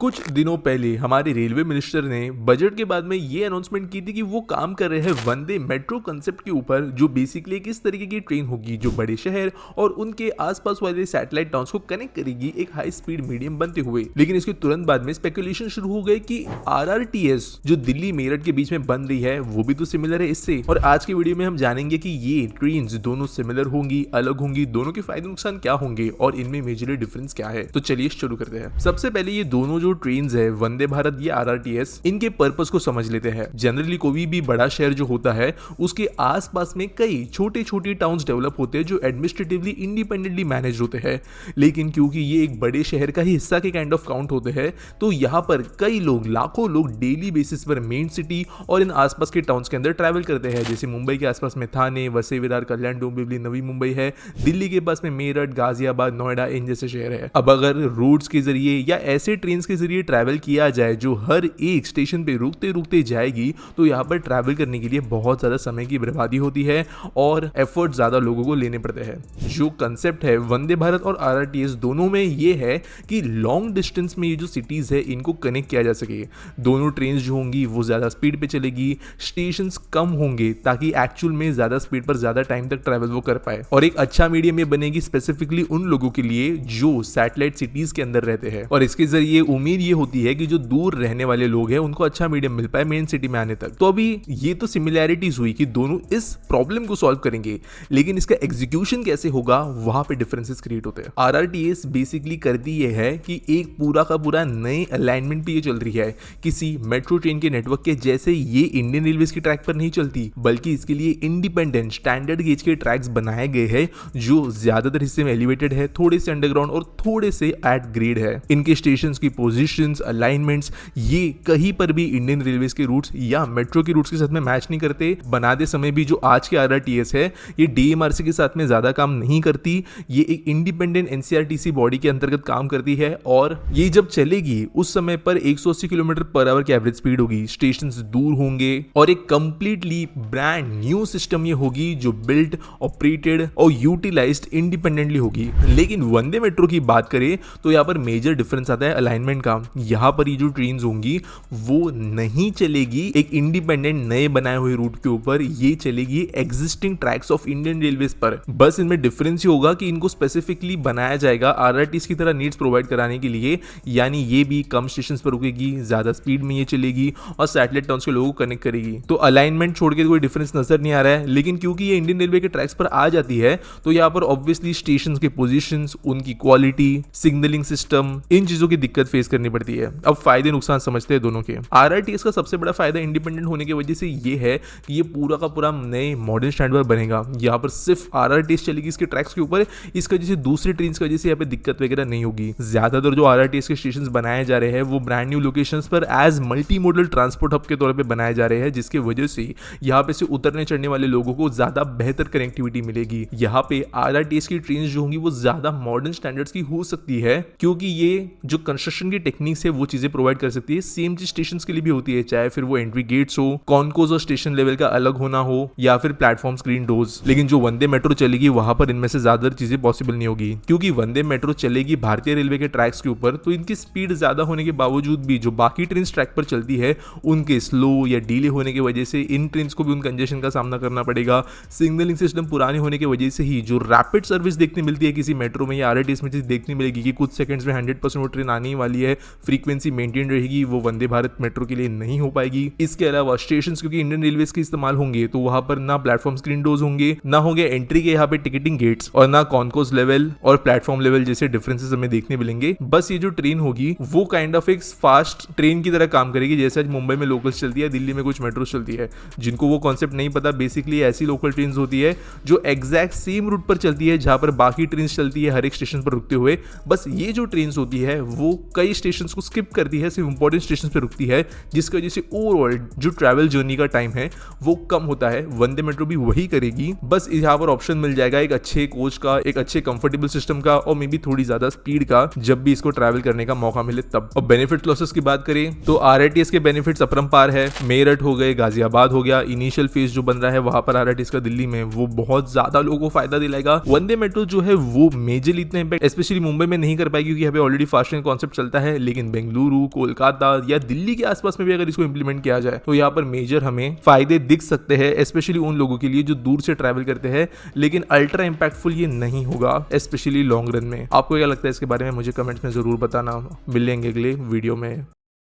कुछ दिनों पहले हमारे रेलवे मिनिस्टर ने बजट के बाद में ये अनाउंसमेंट की थी कि वो काम कर रहे हैं वंदे मेट्रो कंसेप्ट के ऊपर, जो बेसिकली किस तरीके की ट्रेन होगी जो बड़े शहर और उनके आसपास वाले सैटेलाइट टाउन्स को कनेक्ट करेगी एक हाई स्पीड मीडियम बनते हुए। लेकिन इसके तुरंत बाद में स्पेकुलेशन शुरू हो गए कि आरआरटीएस जो दिल्ली मेरठ के बीच में बन रही है वो भी तो सिमिलर है इससे। और आज की वीडियो में हम जानेंगे कि ये ट्रेन्स दोनों सिमिलर होंगी, अलग होंगी, दोनों के फायदे नुकसान क्या होंगे और इनमें मेजर डिफरेंस क्या है। तो चलिए शुरू करते हैं। सबसे पहले ये दोनों जो ट्रेन्स है वंदे भारत या आरआरटीएस, इनके पर्पस को समझ लेते हैं। जनरली कोई भी बड़ा शहर जो होता है उसके आसपास में कई छोटे छोटे टाउन्स डेवलप होते हैं जो एडमिनिस्ट्रेटिवली इंडिपेंडेंटली मैनेज होते हैं। लेकिन क्योंकि ये एक बड़े शहर का ही हिस्सा के काइंड ऑफ काउंट होते हैं, तो यहाँ पर कई लोग, लाखों लोग डेली बेसिस पर मेन सिटी और इन आसपास के टाउन्स के अंदर ट्रैवल करते हैं। जैसे मुंबई के आसपास में थाने, वसई विरार, कल्याण, डोंबिवली, नवी मुंबई है। दिल्ली के पास में मेरठ, गाजियाबाद, नोएडा, इन जैसे शहर है। अब अगर रोड्स के जरिए या ऐसे ट्रेन के जरिए ट्रैवल किया जाए जो हर एक स्टेशन पे रुकते रुकते जाएगी, तो यहाँ पर ट्रैवल करने के लिए बहुत ज्यादा समय की बर्बादी होती है और एफर्ट ज्यादा लोगों को लेने पड़ते हैं। जो कंसेप्ट है वंदे भारत और आरआरटीएस दोनों में ये है कि लॉन्ग डिस्टेंस में ये जो सिटीज है इनको कनेक्ट किया जा सके। दोनों ट्रेन जो होंगी वो ज्यादा स्पीड पे चलेगी, स्टेशन कम होंगे ताकि एक्चुअल में ज्यादा स्पीड पर ज्यादा टाइम तक ट्रैवल वो कर पाए। और एक अच्छा मीडियम ये बनेगी स्पेसिफिकली उन लोगों के लिए जो सैटेलाइट सिटीज के अंदर रहते हैं। और इसके जरिए उम्मीद ये होती है कि जो दूर रहने वाले लोग हैं उनको अच्छा मीडियम मिल पाए मेन सिटी में आने तक। तो अभी ये तो सिमिलैरिटीज हुई कि दोनों इस प्रॉब्लम को सॉल्व करेंगे, लेकिन इसका एग्जीक्यूशन कैसे होगा वहां पे डिफरेंसेस क्रिएट होते हैं। आरआरटीएस बेसिकली करती ये है कि एक पूरा का पूरा नए अलाइनमेंट पे ये चल रही है। किसी मेट्रो ट्रेन के नेटवर्क के जैसे ये इंडियन रेलवेज की ट्रैक पर नहीं चलती, बल्कि इसके लिए इंडिपेंडेंट स्टैंडर्ड गेज के ट्रैक्स बनाए गए हैं जो ज्यादातर हिस्से में एलिवेटेड है, थोड़े से अंडरग्राउंड और थोड़े से एट ग्रेड है। इनके स्टेशन की पोजीशंस, अलाइनमेंट्स ये कहीं पर भी इंडियन रेलवेज के रूट्स या मेट्रो के रूट्स के साथ में मैच नहीं करते। बनाते समय भी जो आज के आरआरटीएस है ये डीएमआरसी के साथ में ज्यादा काम नहीं करती। ये एक इंडिपेंडेंट एनसीआरटीसी बॉडी के अंतर्गत काम करती है और ये जब चलेगी उस समय पर 180 किलोमीटर पर आवर की एवरेज स्पीड होगी, स्टेशन दूर होंगे और एक कंप्लीटली ब्रांड न्यू सिस्टम ये होगी जो बिल्ट, ऑपरेटेड और यूटिलाइज्ड इंडिपेंडेंटली होगी। लेकिन वंदे मेट्रो की बात करें तो यहाँ पर मेजर डिफरेंस आता है अलाइनमेंट का। यहाँ पर ये जो ट्रेन होंगी वो नहीं चलेगी एक इंडिपेंडेंट नए बनाए हुए रूट के ऊपर, ये चलेगी existing tracks of Indian railways पर। बस इनमें डिफरेंस ही होगा कि इनको स्पेसिफिकली बनाया जाएगा आरआरटीएस की तरह नीड्स प्रोवाइड कराने के लिए, यानी ये भी कम स्टेशन पर रुकेगी, ज्यादा स्पीड में ये चलेगी और सैटेलाइट टाउन्स के लोगों को कनेक्ट करेगी। तो अलाइनमेंट छोड़ के कोई डिफरेंस नजर नहीं आ रहा है। लेकिन क्योंकि ये इंडियन रेलवे के ट्रैक्स पर आ जाती है तो यहाँ पर ऑब्वियसली स्टेशन के पोजीशंस, उनकी क्वालिटी, सिग्नलिंग सिस्टम, इन चीजों की दिक्कत फेस करनी पड़ती है। अब फायदे नुकसान समझते हैं दोनों के। आरआरटीएस का सबसे बड़ा फायदा इंडिपेंडेंट होने की वजह से ये है कि ये पूरा का पूरा नए मॉडर्न स्टैंडर्ड पर बनेगा। यहाँ पर सिर्फ आरआरटीएस चलेगी इसके ट्रैक्स के ऊपर, इसकी वजह से दूसरी ट्रेन की वजह से यहाँ पे दिक्कत वगैरह नहीं होगी। ज्यादातर जो आरआरटीएस के स्टेशन बनाए जा रहे हैं वो ब्रांड न्यू लोकेशंस पर as multi modal transport hub के तौर पे बनाए जा रहे हैं, जिसकी वजह से यहाँ पे से उतरने चढ़ने वाले लोगों को ज्यादा बेहतर कनेक्टिविटी मिलेगी। यहाँ पे आरआरटीएस की ट्रेन जो होंगी वो ज्यादा मॉडर्न स्टैंडर्ड्स की हो सकती है, क्योंकि ये जो कंस्ट्रक्शन की टेक्निक्स है वो चीजें प्रोवाइड कर सकती है। सेम चीज स्टेशन के लिए भी होती है, चाहे फिर वो एंट्री गेट्स हो, कॉन्कोज और स्टेशन लेवल का अलग होना हो, या फिर प्लेटफॉर्म स्क्रीन डोर्स। लेकिन जो वंदे मेट्रो चलेगी वहां पर इनमें से ज्यादा चीजें पॉसिबल नहीं होगी, क्योंकि वंदे मेट्रो चलेगी भारतीय रेलवे के ट्रैक्स के ऊपर। तो इनकी स्पीड ज्यादा होने के बावजूद भी जो बाकी ट्रेन ट्रैक पर चलती है उनके स्लो या डीले होने की वजह से इन ट्रेन को भी उन कंजेशन का सामना करना पड़ेगा। सिग्नलिंग सिस्टम पुराने होने की वजह से ही जो रैपिड सर्विस देखने मिलती है किसी मेट्रो में या आरआरटीएस में, चीज देखने मिलेगी कि कुछ सेकंड्स में 100% वो ट्रेन आने वाली है, फ्रीक्वेंसी मेंटेन रहेगी, वो वंदे भारत मेट्रो के लिए नहीं हो पाएगी। इसके अलावा स्टेशन क्योंकि इंडियन रेलवेज के इस्तेमाल होंगे तो वहां पर ना प्लेटफॉर्म स्क्रीन डोर्स होंगे, ना होंगे एंट्री के यहाँ पे टिकटिंग गेट्स, और ना कॉन्कोस लेवल और प्लेटफॉर्म लेवल जैसे डिफरेंसेस हमें देखने मिलेंगे। बस ये जो ट्रेन होगी वो काइंड ऑफ एक फास्ट ट्रेन की तरह काम करेगी, जैसे आज मुंबई में लोकल्स चलती है, दिल्ली में कुछ मेट्रो चलती है। जिनको वो कॉन्सेप्ट नहीं पता, बेसिकली ऐसी लोकल ट्रेन होती है जो एग्जैक्ट सेम रूट पर चलती है जहां पर बाकी ट्रेन चलती है हर एक स्टेशन पर रुकते हुए। बस ये जो ट्रेन होती है वो कई स्टेशन को स्किप करती है, सिर्फ इंपॉर्टेंट स्टेशन पर रुकती है, जिसकी वजह से ओवरऑल जो ट्रैवल जर्नी का टाइम है वो कम होता है। वंदे मेट्रो भी वही करेगी, बस यहाँ पर ऑप्शन मिल जाएगा एक अच्छे कोच का, एक अच्छे कंफर्टेबल सिस्टम का और मे बी थोड़ी ज्यादा स्पीड का, जब भी इसको ट्रैवल करने का मौका मिले तब। और बेनिफिट लॉसेस की बात करें तो आरआरटीएस के बेनिफिट्स अपरंपार है। मेरठ हो गए, गाजियाबाद हो गया, इनिशियल फेज जो बन रहा है वहां पर आरआरटीएस का दिल्ली में, वो बहुत ज्यादा लोगों को फायदा दिलाएगा। वंदे मेट्रो जो है वो मेजरली इतना इंपैक्ट स्पेशली मुंबई में नहीं कर पाएगी, क्योंकि यहाँ पे ऑलरेडी फास्ट ट्रेन कॉन्सेप्ट चलता है। है, लेकिन बेंगलुरु, कोलकाता या दिल्ली के आसपास में भी अगर इसको इंप्लीमेंट किया जाए तो यहाँ पर मेजर हमें फायदे दिख सकते हैं, स्पेशली उन लोगों के लिए जो दूर से ट्रैवल करते हैं। लेकिन अल्ट्रा इंपैक्टफुल ये नहीं होगा, स्पेशली लॉन्ग रन में। आपको क्या लगता है इसके बारे में मुझे कमेंट्स में जरूर बताना। मिलेंगे अगले वीडियो में।